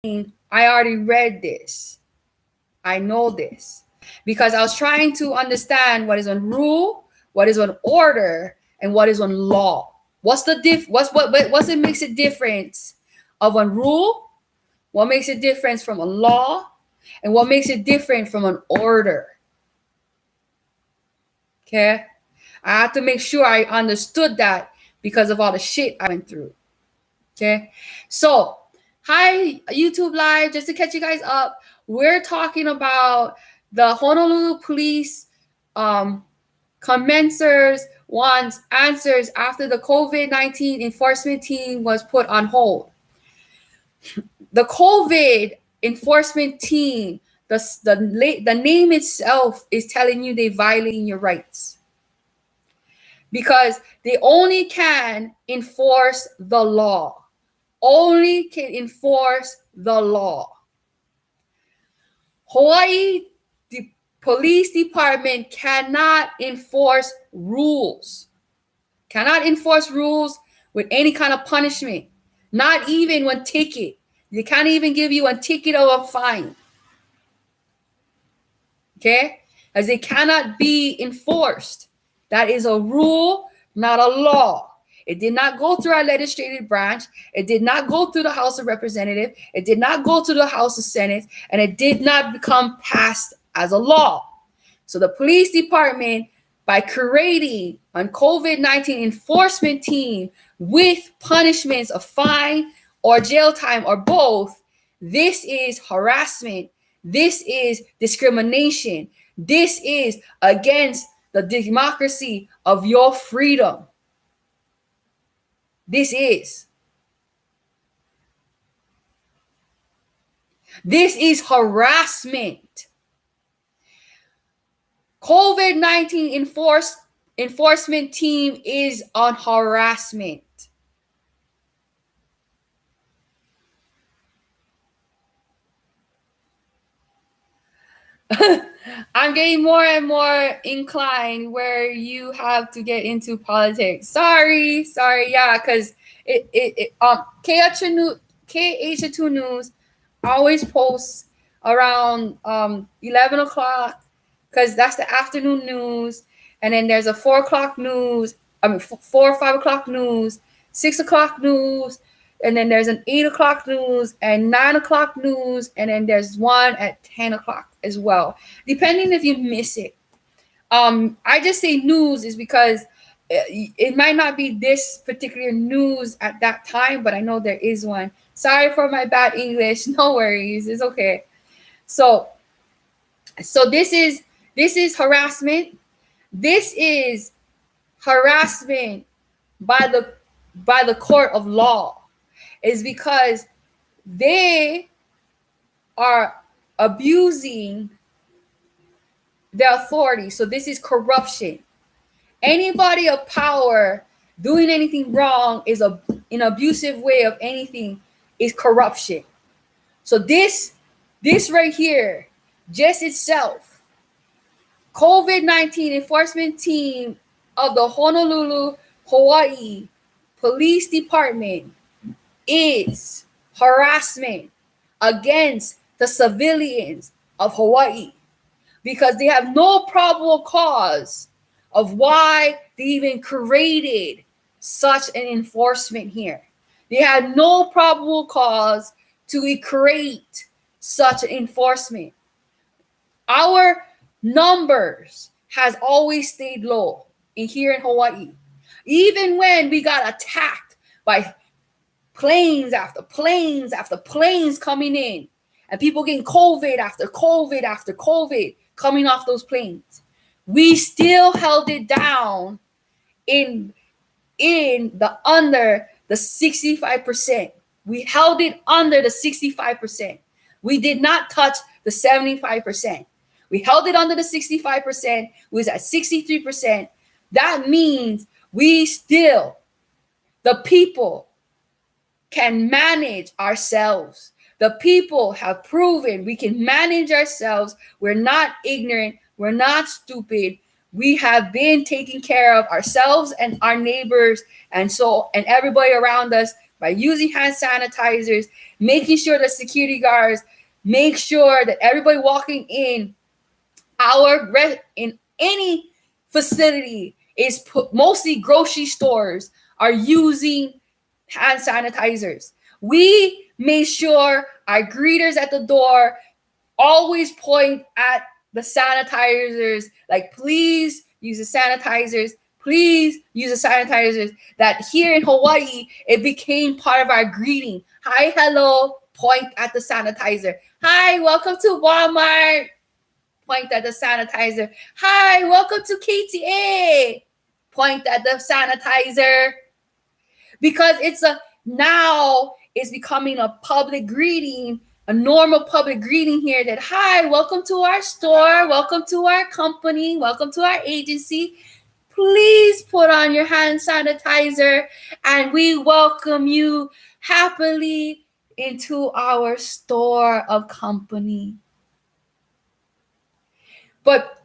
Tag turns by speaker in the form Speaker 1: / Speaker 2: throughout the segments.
Speaker 1: I already read this. I know this because I was trying to understand what is on rule, what is on order, and what is on law. What's the what's it makes it difference of a rule? What makes it difference from a law? And what makes it different from an order? Okay? I had to make sure I understood that because of all the shit I went through. Okay? So, hi YouTube Live, just to catch you guys up, we're talking about the Honolulu Police commencers wants answers after the COVID-19 enforcement team was put on hold. The COVID enforcement team, the name itself is telling you they're violating your rights because they only can enforce the law. Only can enforce the law. Hawaii the police department cannot enforce rules. Cannot enforce rules with any kind of punishment. Not even one ticket. They can't even give you a ticket or a fine. Okay? As they cannot be enforced. That is a rule, not a law. It did not go through our legislative branch. It did not go through the House of Representatives. It did not go to the House of Senate. And it did not become passed as a law. So the police department, by creating a COVID-19 enforcement team with punishments of fine or jail time or both, this is harassment. This is discrimination. This is against the democracy of your freedom. This is. This is harassment. COVID-19 enforcement team is on harassment. I'm getting more and more inclined where you have to get into politics. Sorry, yeah, because KH2 News always posts around 11 o'clock because that's the afternoon news, and then there's a 4 o'clock news. 4 or 5 o'clock news, 6 o'clock news, and then there's an 8 o'clock news and 9 o'clock news, and then there's one at 10 o'clock as well, depending if you miss it. I just say news is because it might not be this particular news at that time, but I know there is one. Sorry for my bad English. No worries. It's okay. So this is harassment. This is harassment by the court of law. Is because they are abusing their authority. So this is corruption. Anybody of power doing anything wrong is an abusive way of anything is corruption. So this right here, just itself, COVID-19 enforcement team of the Honolulu, Hawaii Police Department is harassment against the civilians of Hawaii because they have no probable cause of why they even created such an enforcement here. They had no probable cause to create such an enforcement. Our numbers has always stayed low here in Hawaii. Even when we got attacked by planes after planes after planes coming in, and people getting COVID after COVID after COVID coming off those planes, we still held it down in the under the 65%. We held it under the 65%. We did not touch the 75%. We held it under the 65%. We was at 63%. That means we still, the people, can manage ourselves. The people have proven we can manage ourselves. We're not ignorant. We're not stupid. We have been taking care of ourselves and our neighbors and everybody around us by using hand sanitizers, making sure that security guards make sure that everybody walking in in any facility is mostly grocery stores are using hand sanitizers. We made sure our greeters at the door always point at the sanitizers, like, please use the sanitizers, please use the sanitizers. That here in Hawaii, it became part of our greeting. Hi, hello, point at the sanitizer. Hi, welcome to Walmart. Point at the sanitizer. Hi, welcome to KTA. Point at the sanitizer. Because now it's becoming a public greeting, a normal public greeting here that, hi, welcome to our store, welcome to our company, welcome to our agency. Please put on your hand sanitizer and we welcome you happily into our store of company. But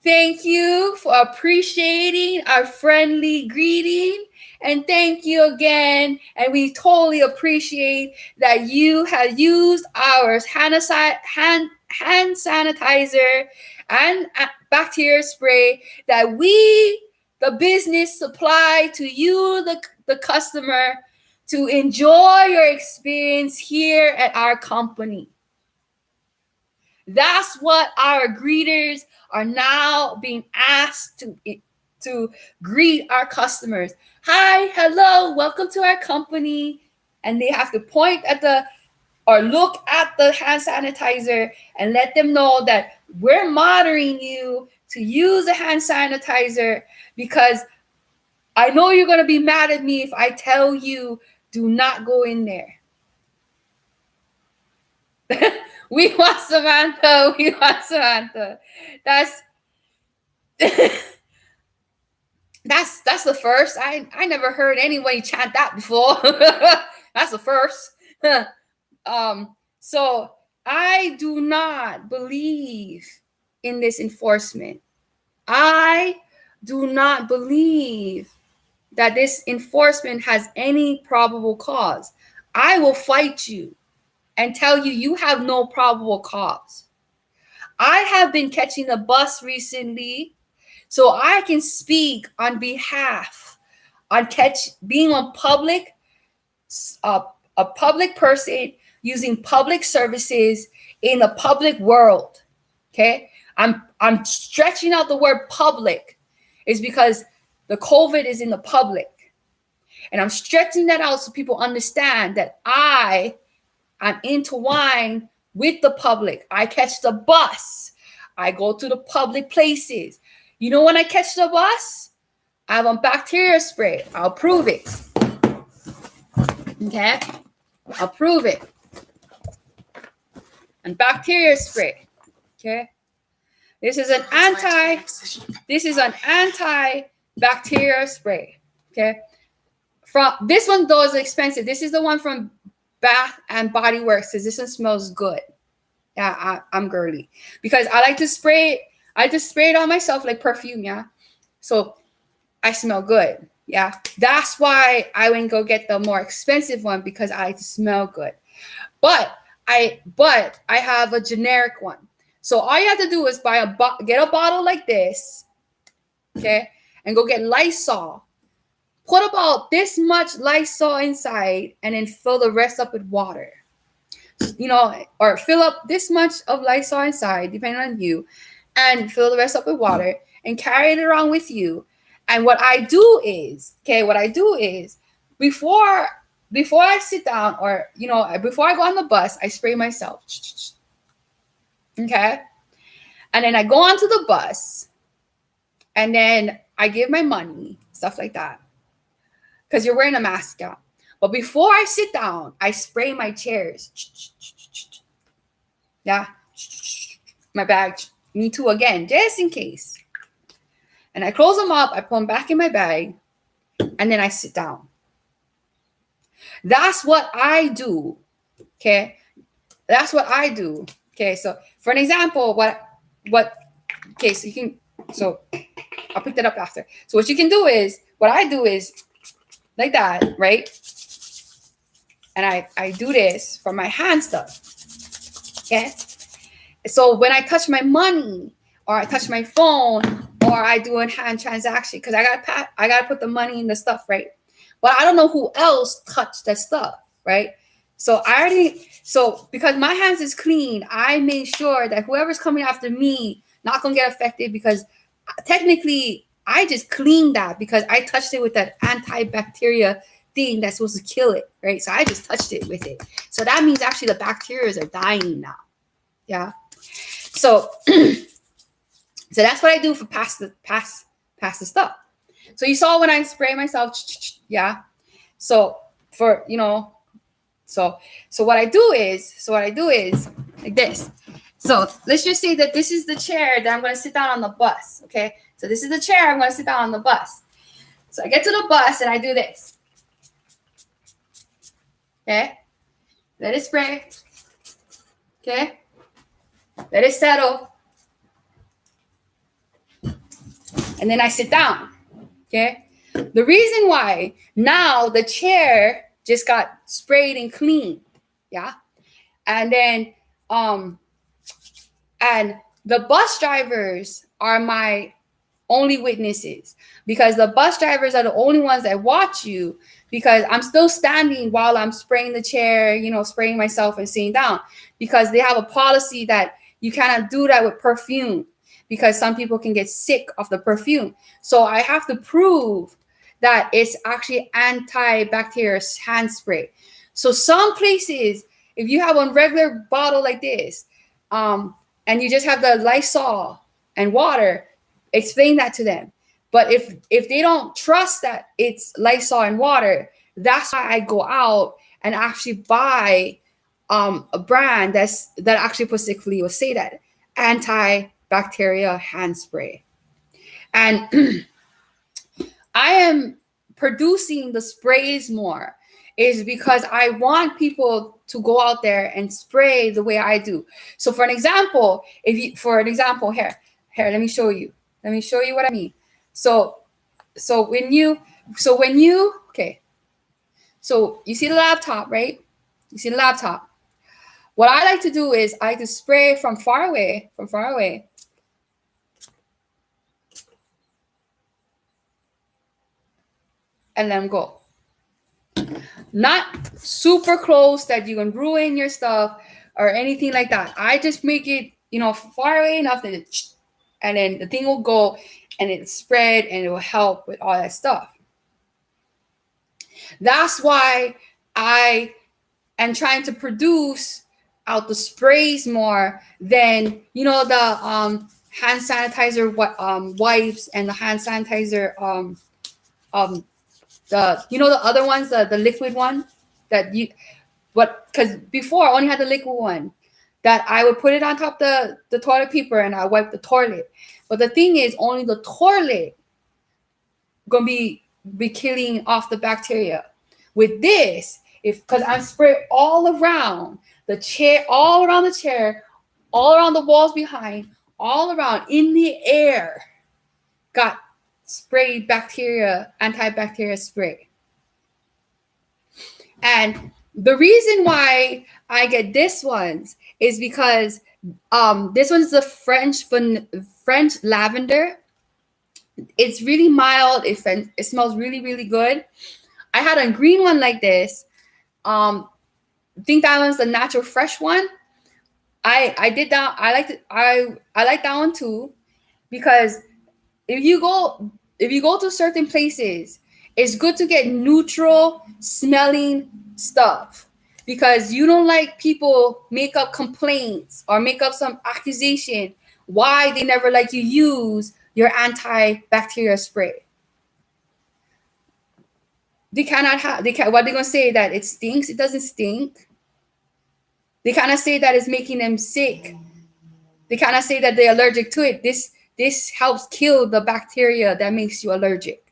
Speaker 1: thank you for appreciating our friendly greeting. And thank you again. And we totally appreciate that you have used our hand sanitizer and bacteria spray that we, the business, supply to you, the customer, to enjoy your experience here at our company. That's what our greeters are now being asked to greet our customers. Hi, hello, welcome to our company. And they have to point at or look at the hand sanitizer and let them know that we're monitoring you to use a hand sanitizer, because I know you're going to be mad at me if I tell you do not go in there. We want Samantha. We want Samantha. That's the first. I never heard anybody chant that before. That's the first. So I do not believe in this enforcement. I do not believe that this enforcement has any probable cause. I will fight you and tell you have no probable cause. I have been catching the bus recently, so I can speak on behalf on being a public person using public services in the public world. Okay, I'm stretching out the word public, is because the COVID is in the public, and I'm stretching that out so people understand that I'm intertwined with the public. I catch the bus. I go to the public places. You know when I catch the bus? I have a bacteria spray. I'll prove it. Okay? I'll prove it. And bacteria spray. Okay? This is an anti-bacteria spray. Okay? From this one though is expensive. This is the one from Bath and Body Works, because this one smells good. Yeah, I'm girly because I like to spray it. I just spray it on myself like perfume. Yeah, so I smell good. Yeah, that's why I went go get the more expensive one, because I like to smell good. But I have a generic one. So all you have to do is get a bottle like this, okay, and go get Lysol. Put about this much Lysol inside and then fill the rest up with water. Or fill up this much of Lysol inside, depending on you, and fill the rest up with water and carry it around with you. And what I do is, before I sit down, or before I go on the bus, I spray myself. Okay? And then I go onto the bus and then I give my money, stuff like that, because you're wearing a mask. Yeah. But before I sit down, I spray my chairs. Yeah. My bag. Me too again, just in case. And I close them up. I put them back in my bag. And then I sit down. That's what I do. Okay. That's what I do. Okay. So for an example, so I'll pick that up after. So what I do is like that, right? and I do this for my hand stuff. Okay. So when I touch my money or I touch my phone or I do a hand transaction, because I gotta put the money in the stuff, right? But I don't know who else touched that stuff, right? So because my hands is clean, I made sure that whoever's coming after me not gonna get affected, because technically I just cleaned that because I touched it with that antibacteria thing that's supposed to kill it, right? So I just touched it with it. So that means actually the bacteria are dying now. Yeah. So so that's what I do for pass the stuff. So you saw when I spray myself, yeah. So for so what I do is like this. So let's just say that this is the chair that I'm going to sit down on the bus. Okay. So this is the chair I'm going to sit down on the bus. So I get to the bus and I do this. Okay. Let it spray. Okay. Let it settle. And then I sit down. Okay. The reason why now the chair just got sprayed and cleaned. Yeah. And then, and the bus drivers are my only witnesses, because the bus drivers are the only ones that watch you, because I'm still standing while I'm spraying the chair, spraying myself and sitting down, because they have a policy that you cannot do that with perfume, because some people can get sick of the perfume. So I have to prove that it's actually antibacterial hand spray. So some places, if you have a regular bottle like this, and you just have the Lysol and water, explain that to them. But if they don't trust that it's Lysol and water, that's why I go out and actually buy a brand that actually specifically will say that antibacterial hand spray. And I am producing the sprays more is because I want people to go out there and spray the way I do. So for an example, here, let me show you what I mean. So when you okay, so you see the laptop, right? You see the laptop. What I like to do is I like to spray from far away, and let them go. Not super close that you can ruin your stuff or anything like that. I just make it, far away enough that and then the thing will go and it spread and it will help with all that stuff. That's why I am trying to produce out the sprays more than the hand sanitizer wipes and the hand sanitizer the other ones, the liquid one because before I only had the liquid one that I would put it on top the toilet paper and I wipe the toilet. But the thing is, only the toilet gonna be killing off the bacteria. With this, because I spray all around the chair, all around the chair, all around the walls behind, all around in the air, got sprayed antibacterial spray. And the reason why I get this ones is because this one's the French lavender. It's really mild. It smells really, really good. I had a green one like this. I think that one's the natural fresh one. I did that. I like that one too, because if you go to certain places, it's good to get neutral smelling stuff, because you don't like people make up complaints or make up some accusation why they never let you use your antibacterial spray. They cannot have. What they're gonna say, that it stinks? It doesn't stink. They cannot say that it's making them sick. They cannot say that they're allergic to it. This helps kill the bacteria that makes you allergic.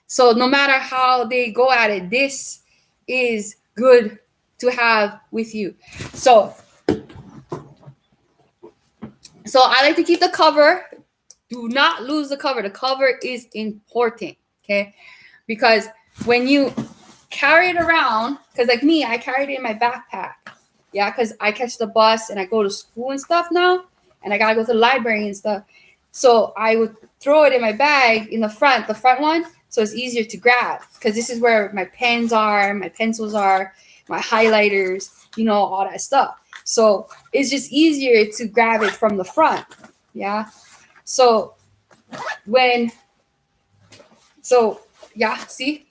Speaker 1: So no matter how they go at it, this is good to have with you. So I like to keep the cover. Do not lose the cover. The cover is important, okay? Because when you carry it around, because like me, I carried it in my backpack. Yeah, because I catch the bus and I go to school and stuff now, and I gotta go to the library and stuff. So I would throw it in my bag in the front one, so it's easier to grab, because this is where my pens are, my pencils are, my highlighters, all that stuff. So it's just easier to grab it from the front. Yeah. So see,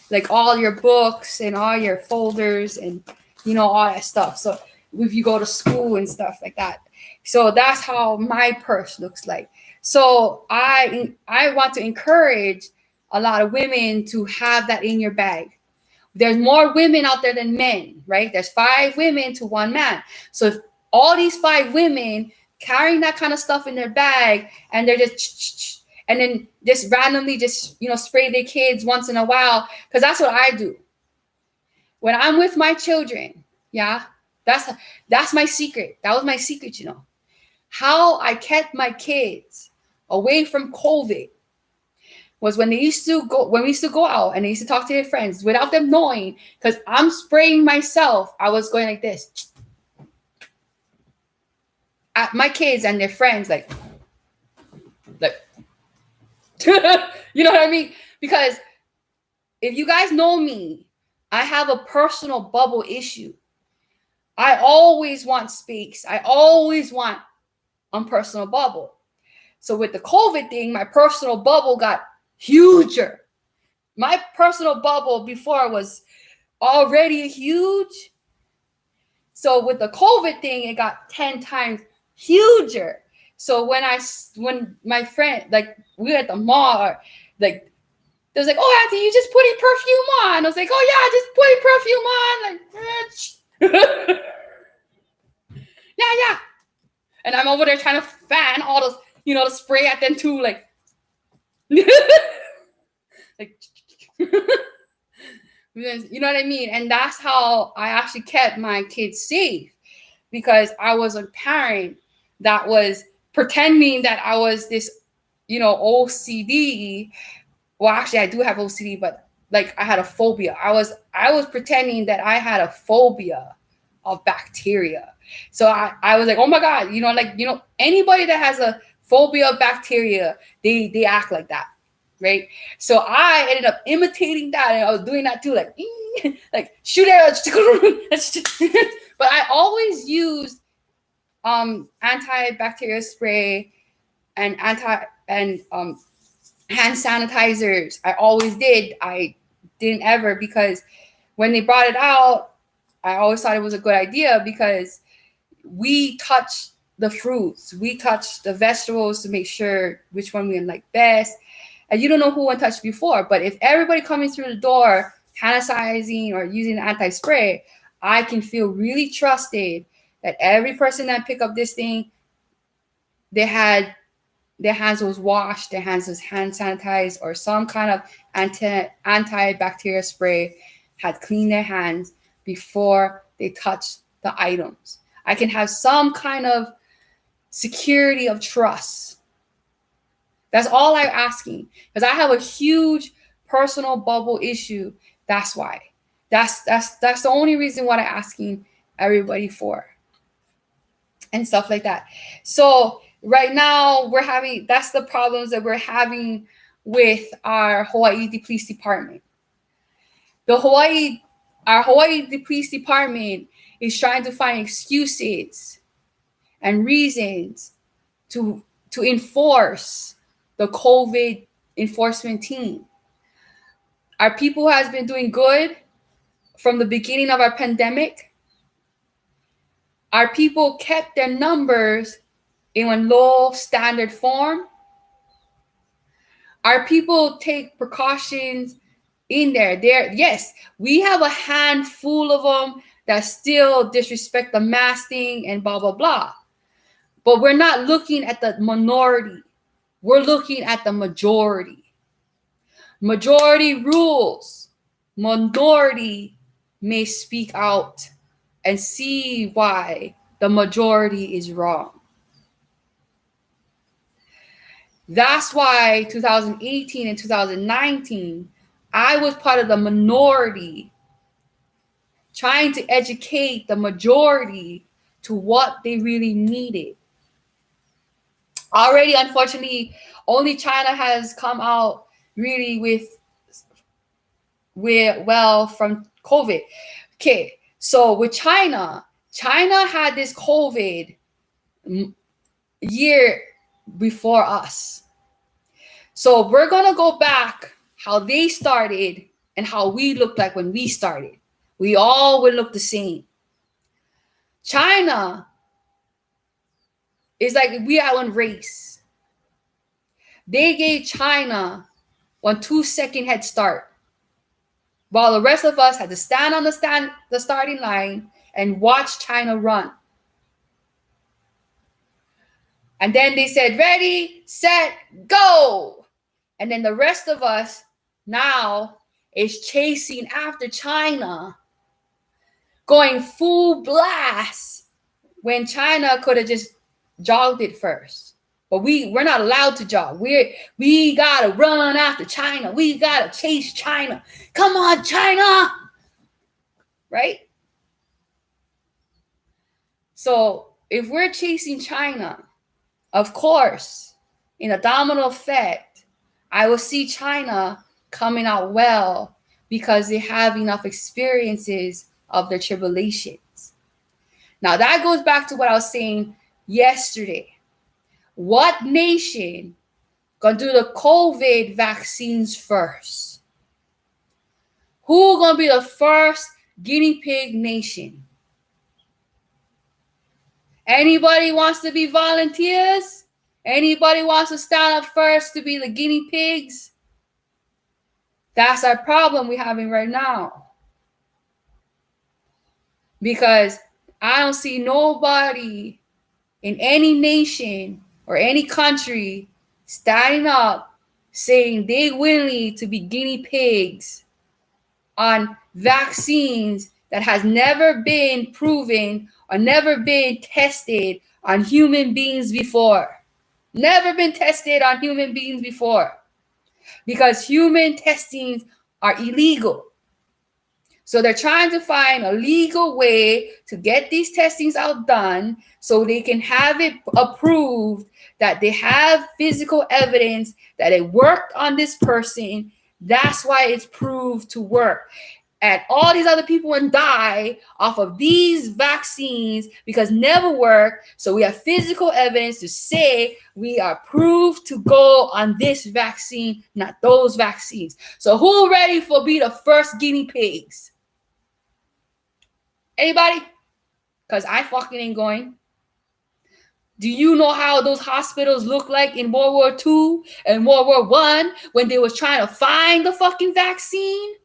Speaker 1: like all your books and all your folders and all that stuff. So if you go to school and stuff like that. So that's how my purse looks like. So I want to encourage a lot of women to have that in your bag. There's more women out there than men, right? There's 5 women to 1 man. So if all these 5 women carrying that kind of stuff in their bag, and they're just and then just randomly just spray their kids once in a while, because that's what I do when I'm with my children. Yeah, that's my secret. That was my secret. How I kept my kids away from COVID was when we used to go out and they used to talk to their friends without them knowing, because I'm spraying myself. I was going like this at my kids and their friends, like you know what I mean? Because if you guys know me, I have a personal bubble issue. I always want space. I always want personal bubble. So with the COVID thing, my personal bubble got huger. My personal bubble before was already huge. So with the COVID thing, it got 10 times huger. So when my friend, like we were at the mall, like they was like, "Oh, Auntie, you just putting perfume on?" I was like, "Oh yeah, just putting perfume on." Like, yeah. And I'm over there trying to fan all those, the spray at them too, like, like, you know what I mean? And that's how I actually kept my kids safe, because I was a parent that was pretending that I was this, OCD. Well, actually, I do have OCD, but like I had a phobia. I was pretending that I had a phobia of bacteria. So I was like, oh my God, anybody that has a phobia of bacteria, they act like that, right? So I ended up imitating that, and I was doing that too, like, like shoot arrows. But I always used antibacterial spray and hand sanitizers. I always did. I didn't ever, because when they brought it out, I always thought it was a good idea, because we touch the fruits, we touch the vegetables to make sure which one we like best. And you don't know who one touched before. But if everybody coming through the door sanitizing or using anti-spray, I can feel really trusted that every person that pick up this thing, their hands was washed, their hands was hand sanitized, or some kind of antibacterial spray had cleaned their hands before they touched the items. I can have some kind of security of trust. That's all I'm asking, because I have a huge personal bubble issue. That's why. That's the only reason what I'm asking everybody for, and stuff like that. So right now that's the problems that we're having with our Hawaii Police Department. Our Hawaii Police Department is trying to find excuses and reasons to enforce the COVID enforcement team. Our people has been doing good from the beginning of our pandemic. Our people kept their numbers in a low standard form. Our people take precautions in there. Yes, we have a handful of them that still disrespect the mask thing and blah, blah, blah. But we're not looking at the minority. We're looking at the majority. Majority rules. Minority may speak out and see why the majority is wrong. That's why 2018 and 2019, I was part of the minority trying to educate the majority to what they really needed. Already, unfortunately, only China has come out really with well from COVID. Okay, so with China had this COVID year before us. So we're gonna go back how they started and how we looked like when we started. We all would look the same. China is like we are one race. They gave China 2 second head start, while the rest of us had to stand on the starting line and watch China run. And then they said, ready, set, go. And then the rest of us now is chasing after China, going full blast when China could have just jogged it first. But we're not allowed to jog. We gotta run after China. We gotta chase China. Come on, China. Right? So if we're chasing China, of course, in a domino effect, I will see China coming out well because they have enough experiences of their tribulations. Now that goes back to what I was saying yesterday. What nation gonna do the COVID vaccines first? Who gonna be the first guinea pig nation? Anybody wants to be volunteers? Anybody wants to stand up first to be the guinea pigs? That's our problem we're having right now. Because I don't see nobody in any nation or any country standing up saying they willing to be guinea pigs on vaccines that has never been proven or never been tested on human beings before. Never been tested on human beings before. Because human testings are illegal. So they're trying to find a legal way to get these testings out done so they can have it approved that they have physical evidence that it worked on this person. That's why it's proved to work. And all these other people will die off of these vaccines because never work. So we have physical evidence to say we are proved to go on this vaccine, not those vaccines. So who ready for be the first guinea pigs? Anybody? Because I fucking ain't going. Do you know how those hospitals look like in World War II and World War I when they was trying to find the fucking vaccine?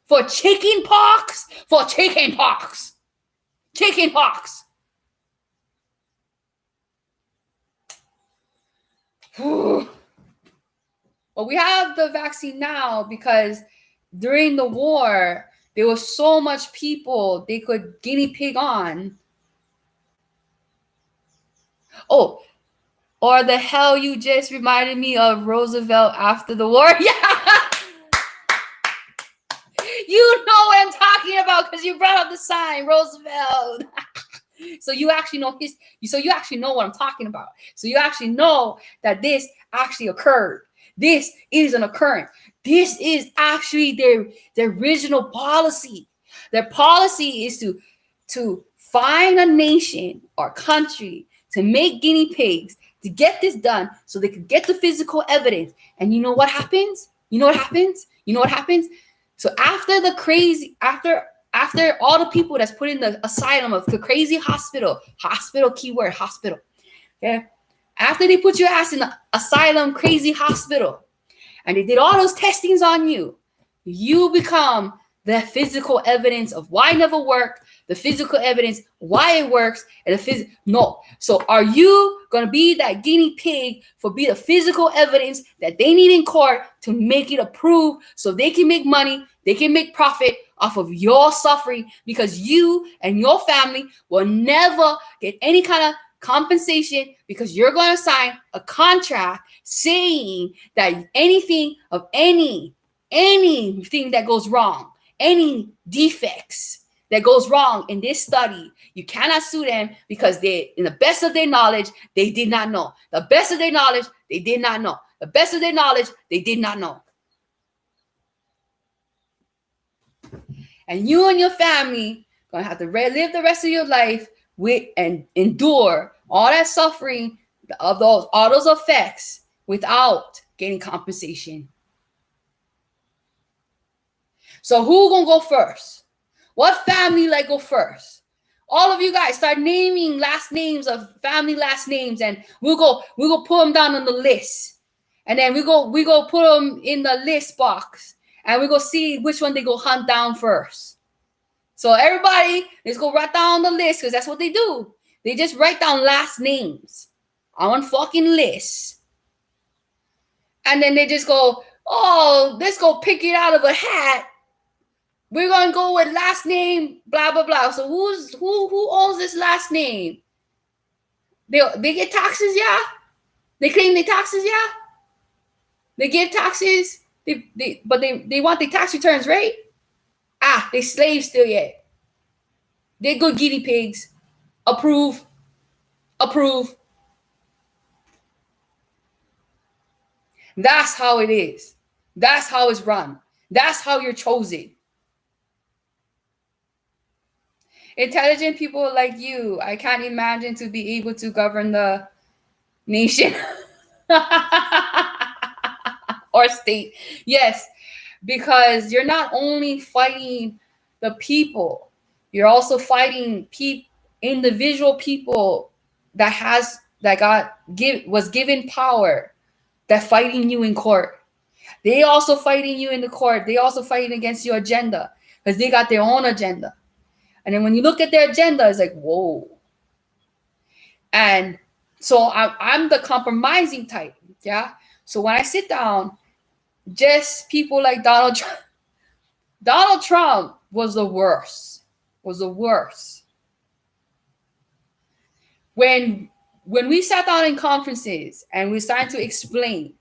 Speaker 1: For chicken pox? For chicken pox. Chicken pox. Well, we have the vaccine now because during the war, there was so much people they could guinea pig on. Oh, or the hell you just reminded me of Roosevelt after the war. Yeah. You know what I'm talking about because you brought up the sign, Roosevelt. So you actually know so you actually know what I'm talking about. So you actually know that this actually occurred. This is an occurrence. This is actually their original policy. Their policy is to find a nation or country to make guinea pigs to get this done so they could get the physical evidence. And you know what happens? You know what happens? You know what happens? So after all the people that's put in the asylum of the crazy hospital keyword hospital, okay? After they put your ass in the asylum crazy hospital and they did all those testings on you, you become the physical evidence of why it never worked, the physical evidence why it works, and no. So are you going to be that guinea pig for be the physical evidence that they need in court to make it approved so they can make money, they can make profit off of your suffering because you and your family will never get any kind of compensation because you're going to sign a contract saying that anything that goes wrong, any defects that goes wrong in this study, you cannot sue them because they, in the best of their knowledge, they did not know. The best of their knowledge, they did not know. The best of their knowledge, they did not know. And you and your family gonna have to live the rest of your life with and endure all that suffering of all those effects without getting compensation. So who gonna go first? What family like go first? All of you guys start naming last names of family last names, and we'll go put them down on the list, and then we go put them in the list box, and we go see which one they go hunt down first. So everybody, let's go write down the list, because that's what they do. They just write down last names on one fucking list, and then they just go, oh, let's go pick it out of a hat. We're gonna go with last name, blah blah blah. So who owns this last name? They get taxes, yeah. They claim their taxes, yeah. They give taxes, but they want their tax returns, right? They slaves still yet. They're good guinea pigs. Approve. That's how it is. That's how it's run. That's how you're chosen. Intelligent people like you, I can't imagine to be able to govern the nation or state. Yes, because you're not only fighting the people, you're also fighting individual people was given power, that fighting you in court. They also fighting you in the court. They also fighting against your agenda because they got their own agenda. And then when you look at their agenda, it's like, whoa. And so I'm the compromising type, yeah? So when I sit down, just people like Donald Trump. Donald Trump was the worst. When we sat down in conferences and we started to explain,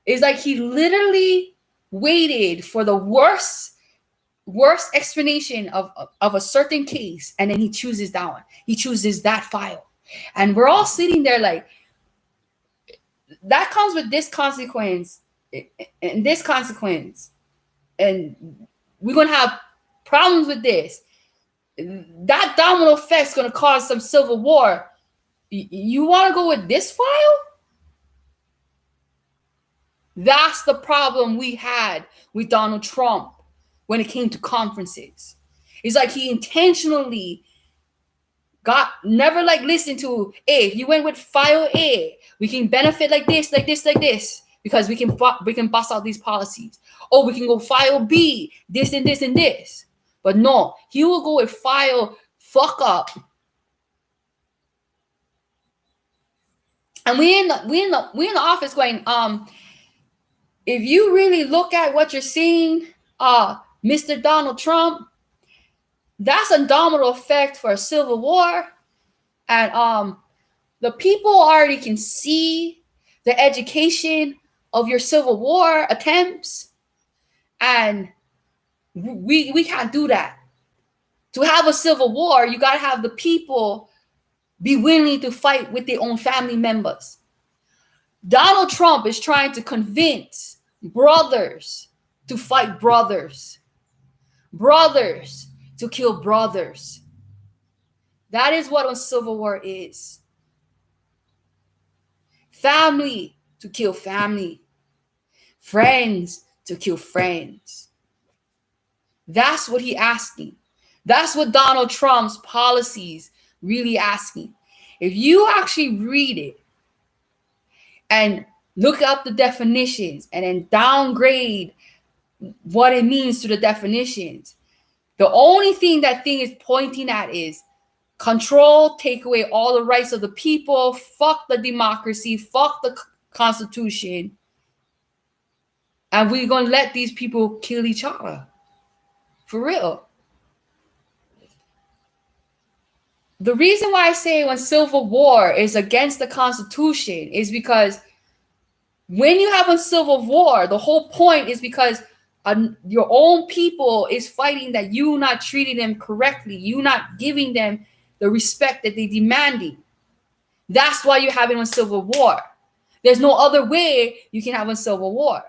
Speaker 1: it's like he literally waited for the worst explanation of a certain case, and then he chooses that one. He chooses that file. And we're all sitting there like, that comes with this consequence and this consequence. And we're going to have problems with this. That domino effect is going to cause some civil war. You want to go with this file? That's the problem we had with Donald Trump when it came to conferences. It's like he intentionally never listened to, hey, if you went with file A, we can benefit like this, because we can bust out these policies. Or we can go file B, this and this and this. But no, he will go with file fuck up. And we in the office going, if you really look at what you're seeing, Mr. Donald Trump, that's a domino effect for a civil war. And the people already can see the education of your civil war attempts. And we can't do that. To have a civil war, you got to have the people be willing to fight with their own family members. Donald Trump is trying to convince brothers to fight brothers. Brothers to kill brothers. That is what a civil war is. Family to kill family. Friends to kill friends. That's what he's asking. That's what Donald Trump's policies really asking. If you actually read it and look up the definitions and then downgrade what it means to the definitions, the only thing that thing is pointing at is control, take away all the rights of the people, fuck the democracy, fuck the Constitution, and we're going to let these people kill each other. For real. The reason why I say when civil war is against the Constitution is because when you have a civil war, the whole point is because your own people is fighting that you not treating them correctly, you not giving them the respect that they demanding. That's why you're having a civil war. There's no other way you can have a civil war,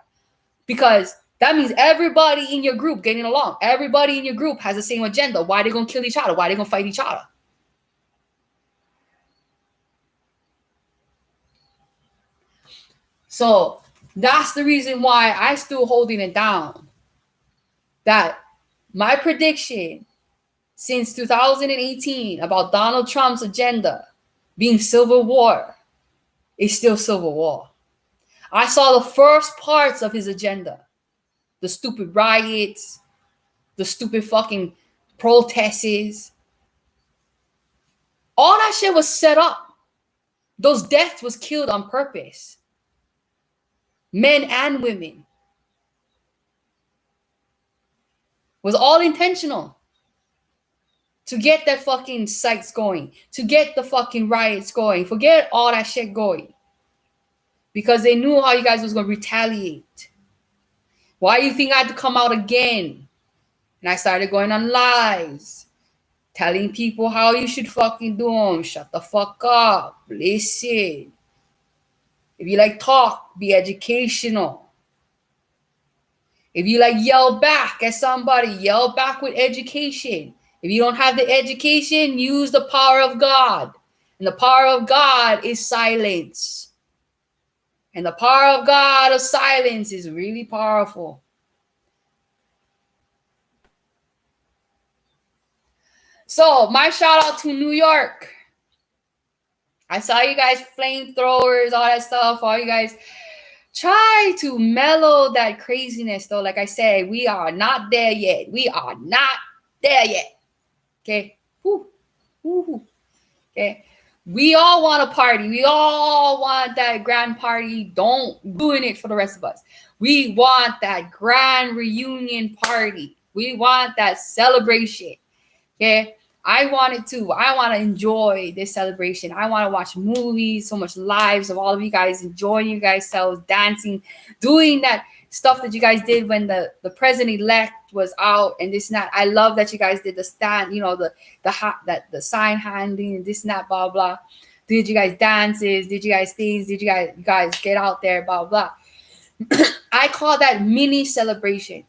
Speaker 1: because that means everybody in your group getting along. Everybody in your group has the same agenda. Why they gonna kill each other? Why they gonna fight each other? So that's the reason why I still holding it down. That my prediction since 2018 about Donald Trump's agenda being civil war is still civil war. I saw the first parts of his agenda. The stupid riots, the stupid fucking protests. All that shit was set up. Those deaths was killed on purpose. Men and women. Was all intentional. To get that fucking sites going. To get the fucking riots going. Forget all that shit going. Because they knew how you guys was going to retaliate. Why do you think I had to come out again? And I started going on lives. Telling people how you should fucking do them. Shut the fuck up. Listen. If you like talk, be educational. If you like yell back at somebody, yell back with education. If you don't have the education, use the power of God. And the power of God is silence. And the power of God of silence is really powerful. So, my shout out to New York. I saw you guys flamethrowers, all that stuff. All you guys try to mellow that craziness, though. Like I said, we are not there yet. We are not there yet. Okay? Woo. Woo. Okay? We all want a party. We all want that grand party. Don't doing it for the rest of us. We want that grand reunion party. We want that celebration. Okay? I want to enjoy this celebration. I want to watch movies, so much lives of all of you guys enjoying you guys selves, dancing, doing that stuff that you guys did when the president-elect was out and this and that. I love that you guys did the stand, the sign handling and this and that, blah, blah. Did you guys dances? Did you guys things? Did you guys get out there, blah, blah. I call that mini celebrations.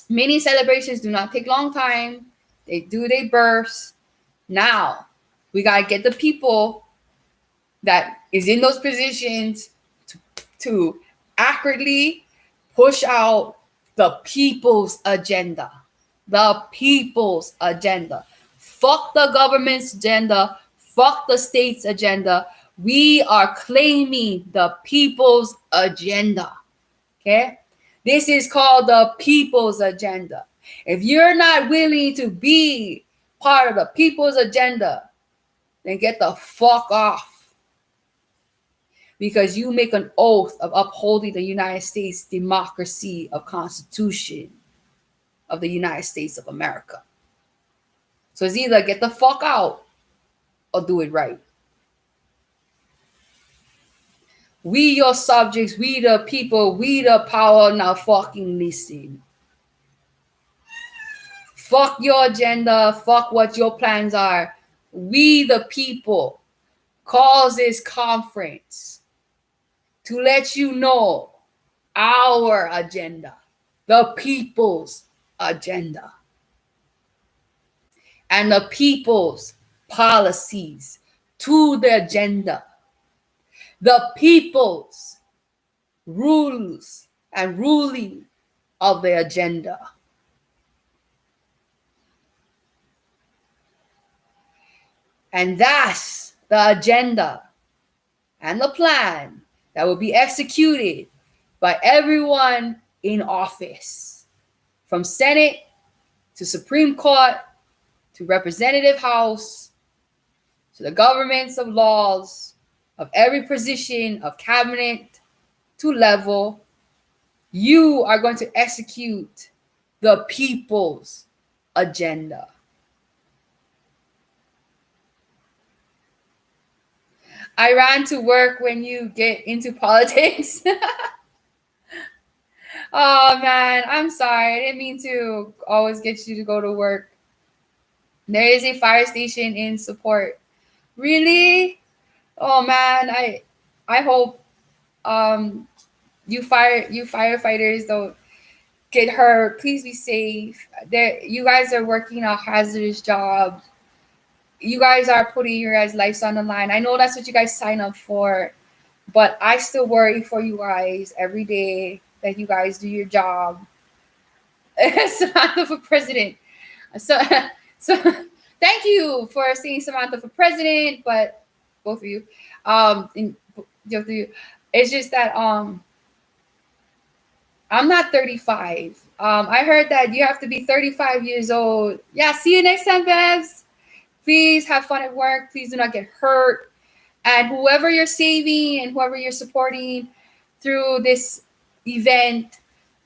Speaker 1: Mini celebrations do not take long time. They burst. Now, we got to get the people that is in those positions to accurately push out the people's agenda. The people's agenda. Fuck the government's agenda. Fuck the state's agenda. We are claiming the people's agenda. Okay? This is called the people's agenda. If you're not willing to be part of the people's agenda, then get the fuck off. Because you make an oath of upholding the United States democracy of Constitution of the United States of America. So it's either get the fuck out or do it right. We your subjects, we the people, we the power, now fucking listen. Fuck your agenda. Fuck what your plans are. We, the people, cause this conference to let you know our agenda, the people's agenda, and the people's policies to the agenda, the people's rules and ruling of the agenda. And that's the agenda and the plan that will be executed by everyone in office, from Senate to Supreme Court to Representative House to the governments of laws of every position of cabinet to level. You are going to execute the people's agenda. I ran to work when you get into politics. Oh man, I'm sorry. I didn't mean to always get you to go to work. There is a fire station in support. Really? Oh man, I hope um you firefighters don't get hurt. Please be safe. There, you guys are working a hazardous job. You guys are putting your guys' lives on the line. I know that's what you guys sign up for, but I still worry for you guys every day that you guys do your job. Samantha for president. So, so thank you for saying Samantha for president, but both of you, both of you, it's just that I'm not 35. I heard that you have to be 35 years old. Yeah, see you next time, Bevs. Please have fun at work. Please do not get hurt. And whoever you're saving and whoever you're supporting through this event,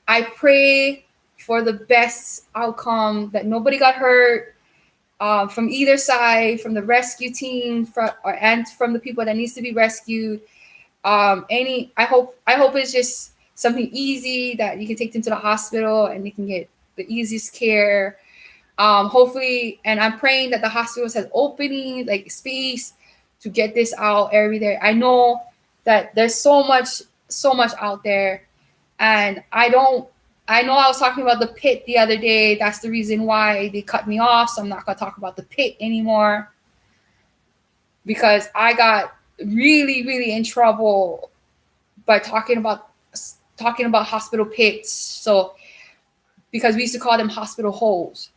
Speaker 1: I pray for the best outcome, that nobody got hurt from either side, from the rescue team, and from the people that needs to be rescued. I hope it's just something easy that you can take them to the hospital and they can get the easiest care. Hopefully, and I'm praying that the hospitals has opening like space to get this out every day. I know that there's so much out there, and I know I was talking about the pit the other day. That's the reason why they cut me off. So I'm not gonna talk about the pit anymore, because I got really in trouble by talking about hospital pits. So because we used to call them hospital holes.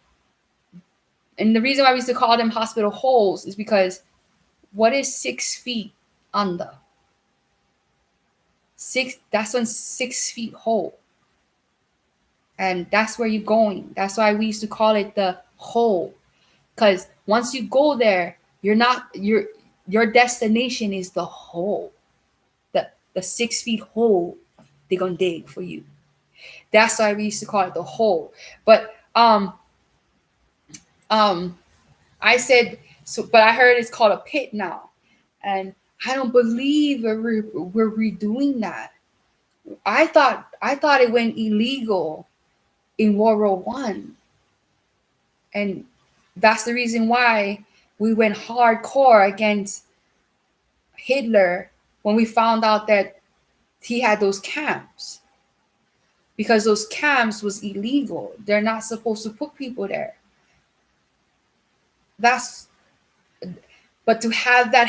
Speaker 1: And the reason why we used to call them hospital holes is because what is 6 feet under? That's on 6 feet hole. And that's where you're going. That's why we used to call it the hole. Because once you go there, your destination is the hole. The 6 feet hole they're gonna dig for you. That's why we used to call it the hole. But I said so, but I heard it's called a pit now, and I don't believe we're redoing that. I thought it went illegal in World War One, and that's the reason why we went hardcore against Hitler when we found out that he had those camps, because those camps was illegal. They're not supposed to put people there. But to have that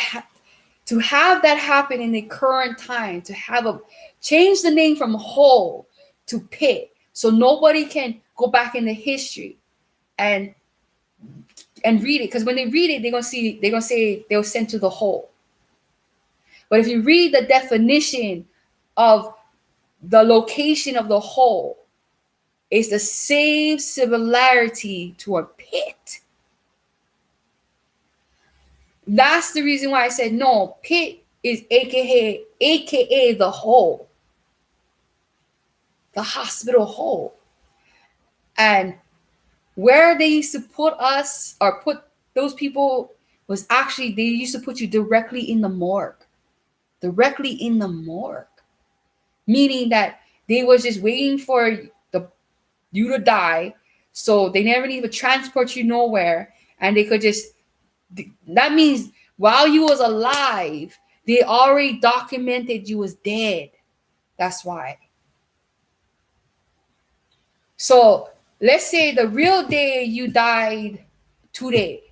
Speaker 1: happen in the current time, to change the name from hole to pit, so nobody can go back in the history and read it, because when they read it, they're gonna say they were sent to the hole. But if you read the definition of the location of the hole, it's the same similarity to a pit. That's the reason why I said no. Pit is aka the hole, the hospital hole. And where they used to put us, or put those people, was actually they used to put you directly in the morgue. Meaning that they was just waiting for you to die, so they never need to transport you nowhere, and they could just, that means while you was alive, they already documented you was dead. That's why. So let's say the real day you died today,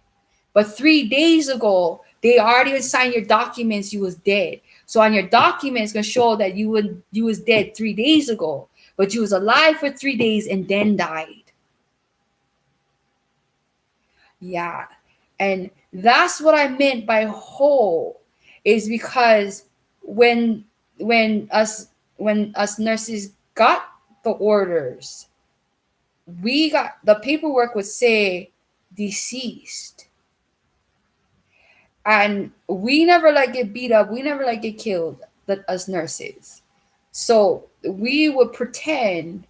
Speaker 1: but 3 days ago they already signed your documents you was dead. So on your documents gonna show that you was dead 3 days ago, but you was alive for 3 days and then died. Yeah. And that's what I meant by whole, is because when us nurses got the orders, we got the paperwork would say deceased, and we never like get beat up, we never like get killed, us nurses. So we would pretend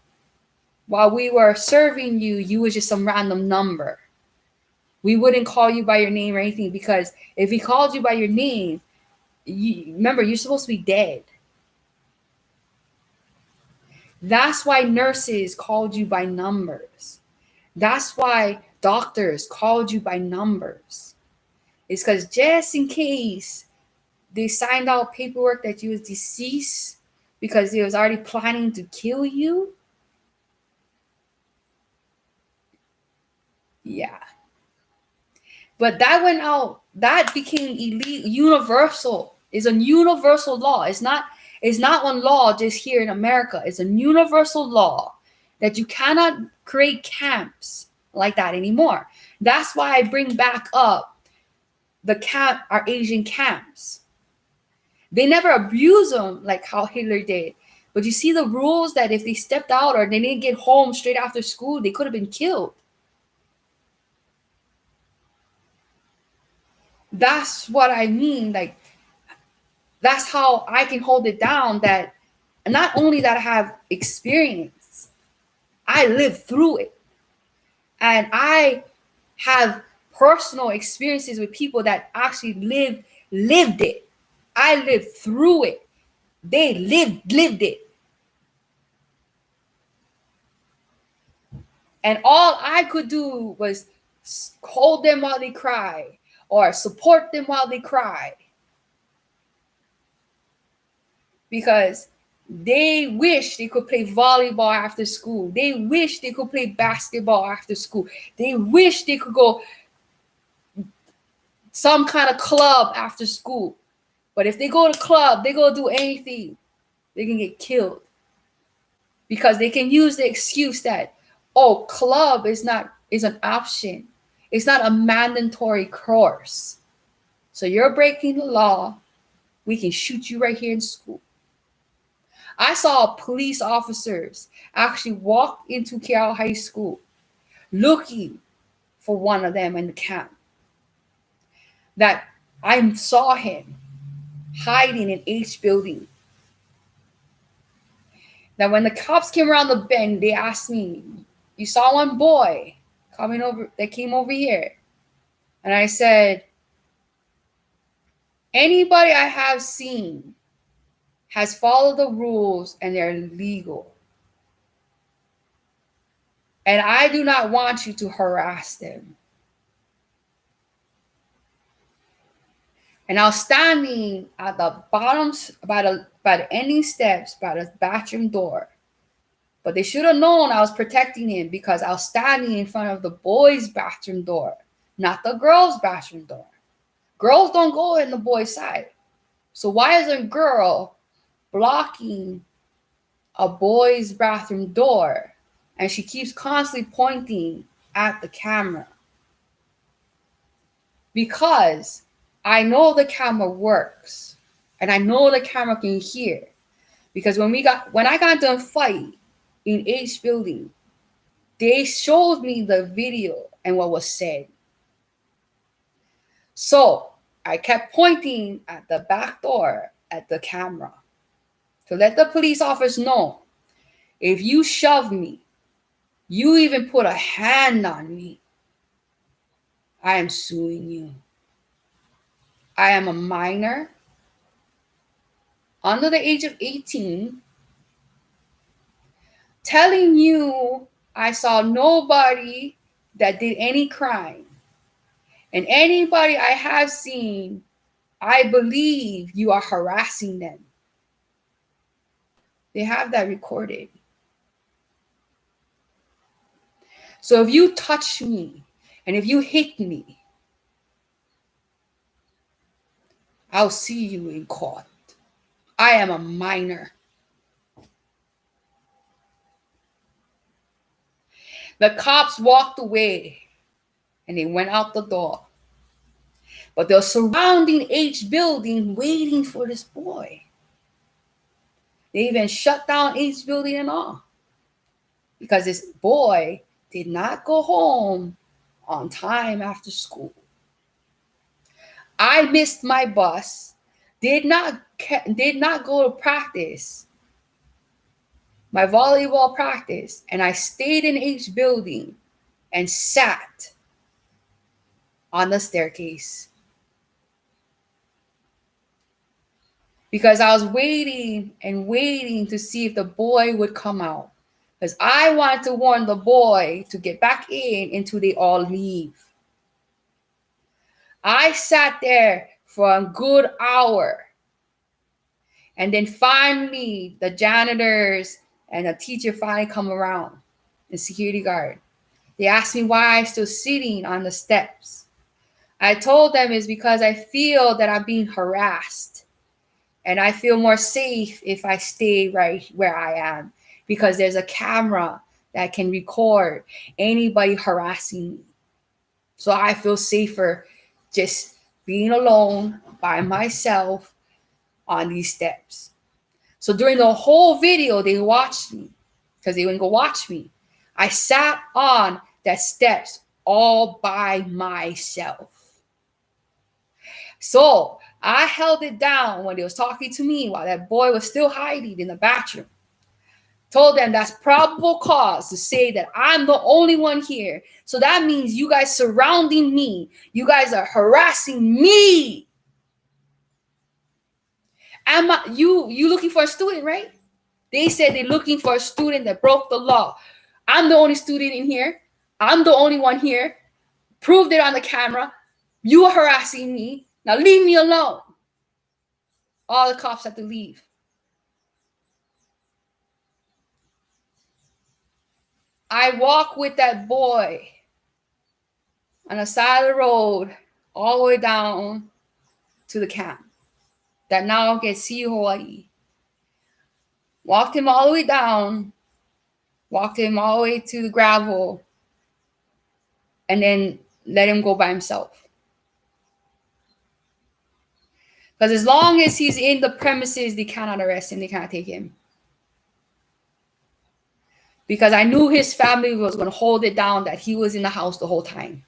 Speaker 1: while we were serving you was just some random number. We wouldn't call you by your name or anything, because if we called you by your name, remember, you're supposed to be dead. That's why nurses called you by numbers. That's why doctors called you by numbers. It's because just in case they signed out paperwork that you was deceased because they was already planning to kill you. Yeah. But that went out, that became elite, universal. It's a universal law. It's not one law just here in America. It's a universal law that you cannot create camps like that anymore. That's why I bring back up our Asian camps. They never abuse them like how Hitler did. But you see the rules that if they stepped out or they didn't get home straight after school, they could have been killed. That's what I mean. Like, that's how I can hold it down, that not only that I have experience, I lived through it. And I have personal experiences with people that actually lived it. I lived through it. They lived it. And all I could do was hold them while they cry or support them while they cry. Because they wish they could play volleyball after school. They wish they could play basketball after school. They wish they could go some kind of club after school. But if they go to club, they go do anything, they can get killed. Because they can use the excuse that, oh, club is an option. It's not a mandatory course. So you're breaking the law. We can shoot you right here in school. I saw police officers actually walk into Cal High School looking for one of them in the camp. That I saw him hiding in H building. That when the cops came around the bend, they asked me, "You saw one boy coming over that came over here?" And I said, "Anybody I have seen has followed the rules and they're legal. And I do not want you to harass them." And I was standing at the bottom, by the ending steps, by the bathroom door. But they should have known I was protecting him because I was standing in front of the boys' bathroom door, not the girls' bathroom door. Girls don't go in the boys' side. So why is a girl blocking a boy's bathroom door? And she keeps constantly pointing at the camera. Because I know the camera works. And I know the camera can hear. Because when I got into a fight in H building, they showed me the video and what was said. So I kept pointing at the back door at the camera to let the police officers know, if you shove me, you even put a hand on me, I am suing you. I am a minor under the age of 18, telling you I saw nobody that did any crime. And anybody I have seen, I believe you are harassing them. They have that recorded. So if you touch me and if you hit me, I'll see you in court. I am a minor. The cops walked away and they went out the door. But they're surrounding H building waiting for this boy. They even shut down H building and all. Because this boy did not go home on time after school. I missed my bus, did not go to practice, my volleyball practice, and I stayed in H building and sat on the staircase. because I was waiting and waiting to see if the boy would come out. Because I wanted to warn the boy to get back in until they all leave. I sat there for a good hour. And then finally, the janitors and the teacher finally come around, the security guard. They asked me why I'm still sitting on the steps. I told them it's because I feel that I'm being harassed. And I feel more safe if I stay right where I am, because there's a camera that can record anybody harassing me. So I feel safer just being alone by myself on these steps. So during the whole video, they watched me because they wouldn't go watch me. I sat on that steps all by myself. So I held it down when they was talking to me while that boy was still hiding in the bathroom. Told them that's probable cause to say that I'm the only one here. So that means you guys surrounding me. You guys are harassing me. You looking for a student, right? They said they're looking for a student that broke the law. I'm the only student in here. I'm the only one here. Proved it on the camera. You are harassing me. Now leave me alone. All the cops had to leave. I walk with that boy on the side of the road all the way down to the camp that now gets see Hawaii. Walked him all the way down, walked him all the way to the gravel, and then let him go by himself. Because as long as he's in the premises, they cannot arrest him, they cannot take him. Because I knew his family was going to hold it down that he was in the house the whole time.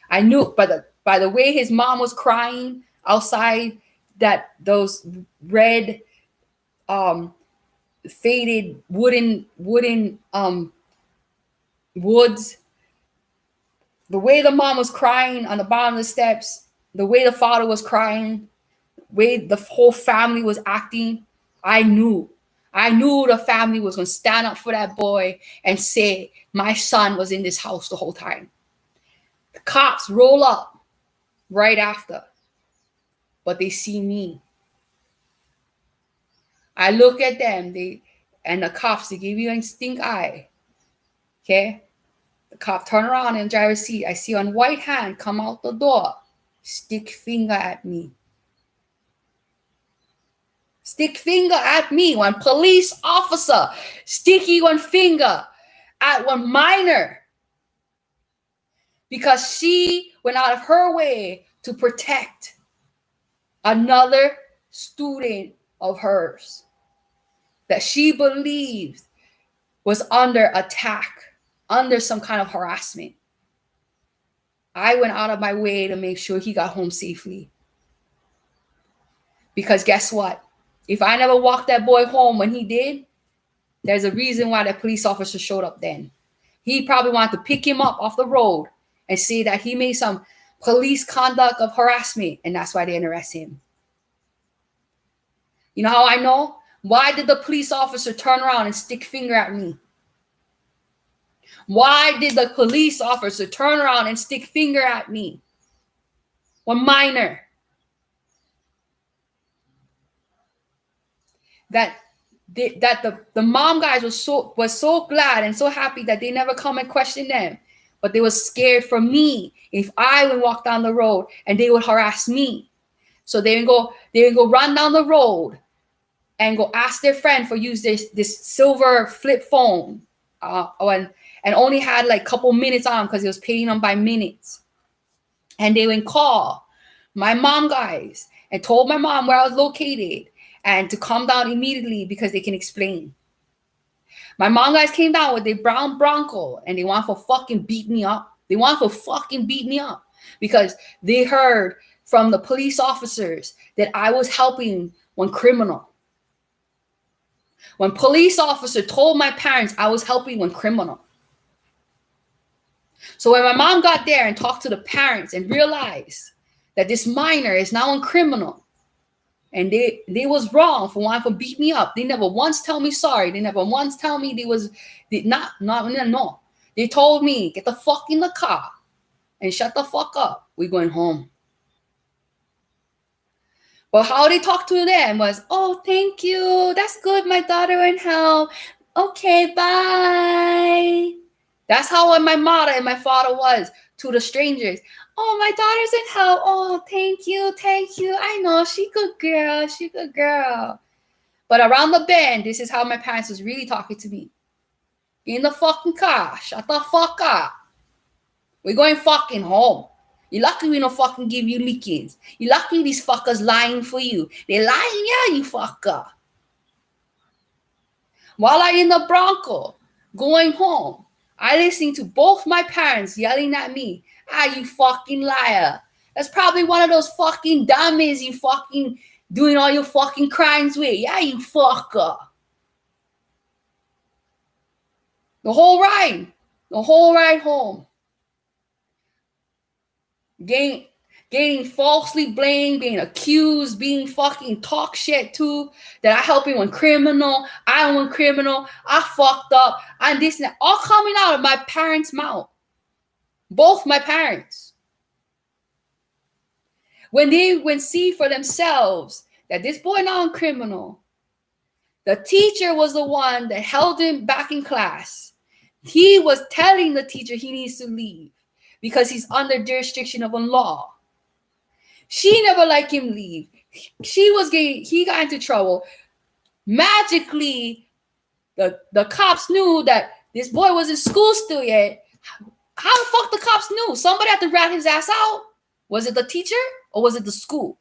Speaker 1: I knew by the way his mom was crying outside that those red faded wooden woods, the way the mom was crying on the bottom of the steps, the way the father was crying, the way the whole family was acting, I knew the family was going to stand up for that boy and say, my son was in this house the whole time. The cops roll up right after, but they see me. I look at them, and the cops, they give you a stink eye. Okay? The cop turn around in the driver's seat. I see one white hand come out the door, stick finger at me. Stick finger at me. One police officer sticky one finger at one minor because she went out of her way to protect another student of hers that she believed was under attack, under some kind of harassment. I went out of my way to make sure he got home safely. Because guess what? If I never walked that boy home when he did, there's a reason why the police officer showed up then. He probably wanted to pick him up off the road and say that he made some police conduct of harassment, and that's why they didn't arrest him. You know how I know? Why did the police officer turn around and stick finger at me? Why did the police officer turn around and stick finger at me? One minor. That the mom guys was so glad and so happy that they never come and question them, but they was scared for me if I would walk down the road and they would harass me. So they would go run down the road and go ask their friend for use this silver flip phone, and only had like a couple minutes on because it was paying them by minutes. And they would call my mom guys and told my mom where I was located and to come down immediately because they can explain. My mom guys came down with their brown Bronco and they want to fucking beat me up. They want to fucking beat me up because they heard from the police officers that I was helping one criminal. When police officer told my parents I was helping one criminal. So when my mom got there and talked to the parents and realized that this minor is now a criminal, And they was wrong for wanting to beat me up. They never once tell me sorry. They never once tell me they not no. They told me, get the fuck in the car and shut the fuck up. We're going home. But how they talked to them was, oh, thank you. That's good. My daughter in hell. Okay, bye. That's how my mother and my father was to the strangers. Oh, my daughter's in hell. Oh, thank you. Thank you. I know. She good girl. She good girl. But around the bend, this is how my parents was really talking to me. Get in the fucking car. Shut the fuck up. We're going fucking home. You're lucky we don't fucking give you lickings. You're lucky these fuckers lying for you. They're lying, yeah, you fucker. While I'm in the Bronco, going home, I listening to both my parents yelling at me, you fucking liar. That's probably one of those fucking dummies you fucking doing all your fucking crimes with. Yeah, you fucker. The whole ride home. Getting falsely blamed, being accused, being fucking talk shit too, that I helped him when criminal, I went criminal, I fucked up, and this and that, all coming out of my parents' mouth. Both my parents. When they went see for themselves that this boy now a criminal, the teacher was the one that held him back in class. He was telling the teacher he needs to leave because he's under jurisdiction of a law. She never let him leave. He got into trouble. Magically, the cops knew that this boy was in school still yet. How the fuck the cops knew? Somebody had to rat his ass out. Was it the teacher or was it the school?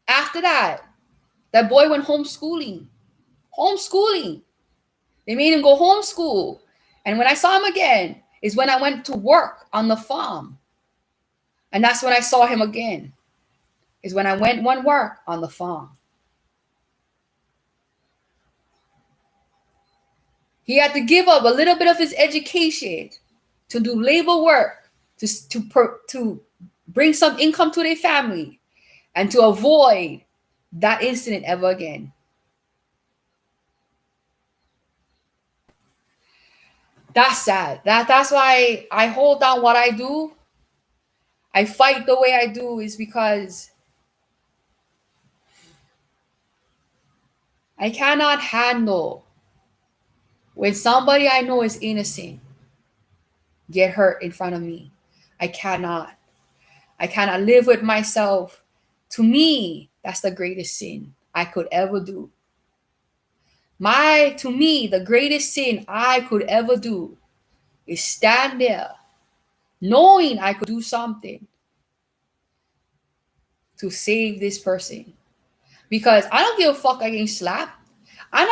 Speaker 1: After that boy went homeschooling. They made him go homeschool. And when I saw him again is when I went to work on the farm. And that's when I saw him again. Is when I went one work on the farm. He had to give up a little bit of his education to do labor work, to bring some income to their family, and to avoid that incident ever again. That's sad. That's why I hold down what I do. I fight the way I do is because I cannot handle when somebody I know is innocent get hurt in front of me. I cannot live with myself. To me, that's the greatest sin I could ever do. To me, the greatest sin I could ever do is stand there knowing I could do something to save this person. Because I don't give a fuck I get slapped. I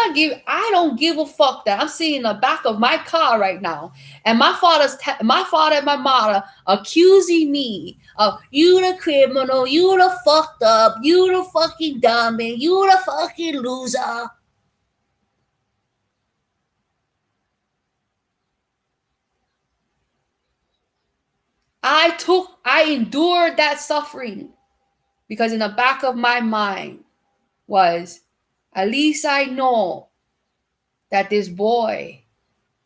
Speaker 1: don't give a fuck that I'm sitting in the back of my car right now and my father and my mother accusing me of you the criminal, you the fucked up, you the fucking dummy, you the fucking loser. I endured that suffering because in the back of my mind was, at least I know that this boy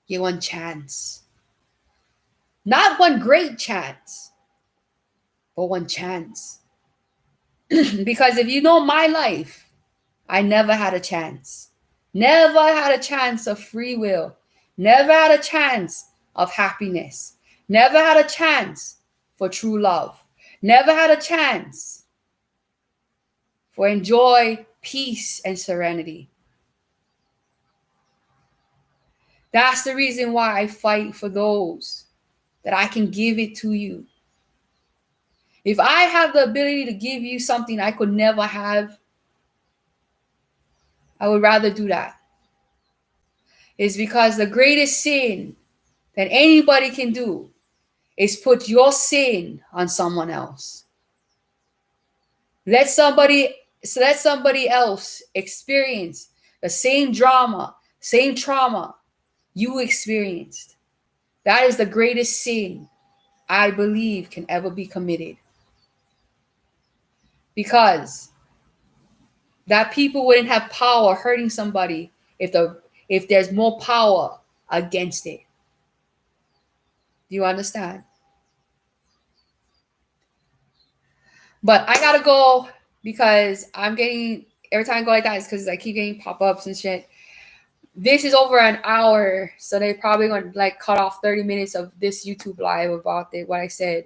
Speaker 1: get one chance. Not one great chance, but one chance. Because if you know my life, I never had a chance. Never had a chance of free will. Never had a chance of happiness. Never had a chance for true love. Never had a chance for enjoy peace and serenity. That's the reason why I fight for those that I can give it to you. If I have the ability to give you something I could never have, I would rather do that. It's because the greatest sin that anybody can do is put your sin on someone else. Let somebody else experience the same drama, same trauma you experienced. That is the greatest sin I believe can ever be committed. Because that people wouldn't have power hurting somebody if there's more power against it. Do you understand? But I gotta go because I'm getting every time I go like that, it's because I keep getting pop-ups and shit. This is over an hour, so they probably gonna like cut off 30 minutes of this YouTube live about what I said.